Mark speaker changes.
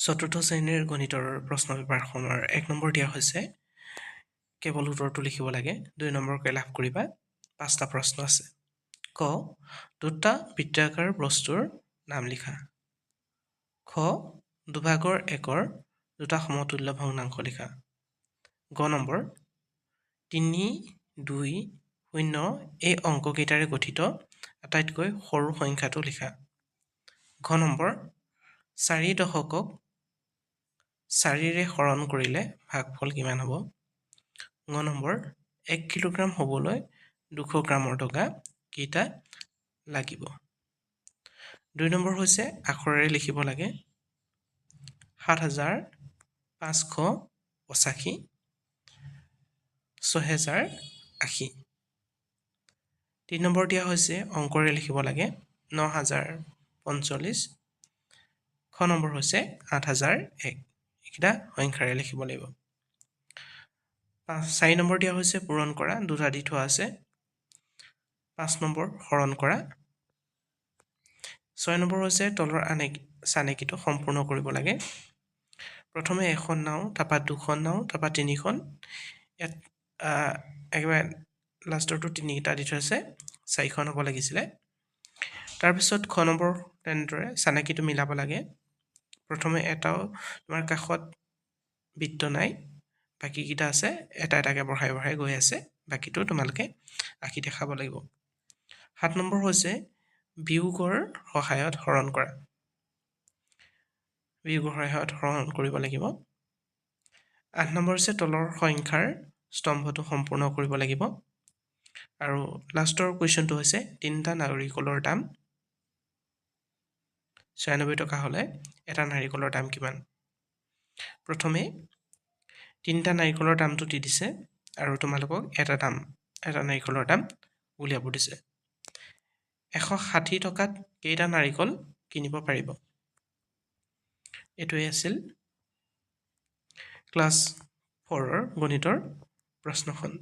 Speaker 1: চতুৰ্থ শ্ৰেণীৰ গণিতৰ প্ৰশ্ন পেপাৰখনৰ 1 নম্বৰ দিয়া হৈছে। কেৱল উত্তৰটো লিখিব লাগে। 2 নম্বৰকৈ লাভ কৰিবা। 5টা প্ৰশ্ন আছে। ক, দুটা বৃত্তাকাৰ বস্তুৰ নাম লিখা। খ, দুভাগৰ একৰ দুটা সমতুল্য ভগ্নাংশ লিখা। গ নম্বৰ, 3, 2, 0 এই অংককেইটাৰে গঠিত আটাইতকৈ সৰু সংখ্যাটো লিখা। ঘ নম্বৰ, 4 দশকক 4ৰে হৰণ কৰিলে ভাগফল কিমান হ'ব? ঙ নম্বৰ, 1 কিলোগ্ৰাম হ'বলৈ 200 গ্ৰামৰ টকা কেইটা লাগিব? 2 নম্বৰ হৈছে আখৰেৰে লিখিব লাগে 7585 6080। 3 নম্বৰ দিয়া হৈছে অংকৰে লিখিব লাগে 9045। খ নম্বৰ হৈছে 8001। এইকেইটা সংখ্যাৰে লিখিব লাগিব। 4 নম্বৰ দিয়া হৈছে পূৰণ কৰা, দুটা দি থোৱা আছে। 5 নম্বৰ হৰণ কৰা। 6 নম্বৰ হৈছে তলৰ চানেকিটো সম্পূৰ্ণ কৰিব লাগে। প্ৰথমে এখন নাও, তাৰপৰা 2খন নাও, তাৰপৰা 3খন। ইয়াত একেবাৰে লাষ্টৰটো 3কেইটা দি থোৱা আছে, 4খন হ'ব লাগিছিলে। তাৰপিছত খ নম্বৰ তেনেদৰে চানেকিটো মিলাব লাগে। প্ৰথমে এটাও তোমাৰ কাষত বৃত্ত নাই, বাকীকেইটা আছে, এটা এটাকৈ বঢ়াই বঢ়াই গৈ আছে। বাকীটো তোমালোকে আঁকি দেখাব লাগিব। 7 নম্বৰ হৈছে বিয়োগৰ সহায়ত হৰণ কৰা। বিয়োগৰ সহায়ত হৰণ কৰিব লাগিব। 8 নম্বৰ হৈছে তলৰ সংখ্যাৰ স্তম্ভটো সম্পূৰ্ণ কৰিব লাগিব। আৰু লাষ্টৰ কুৱেশ্যনটো হৈছে 3টা নাৰিকলৰ দাম 96 টকা হ'লে এটা নাৰিকলৰ দাম কিমান? প্ৰথমে 3টা নাৰিকলৰ দামটো দি দিছে আৰু তোমালোকক এটা নাৰিকলৰ দাম উলিয়াব দিছে। 160 টকাত কেইটা নাৰিকল কিনিব পাৰিব? এইটোৱে আছিল ক্লাছ 4ৰ গণিতৰ প্ৰশ্নখন।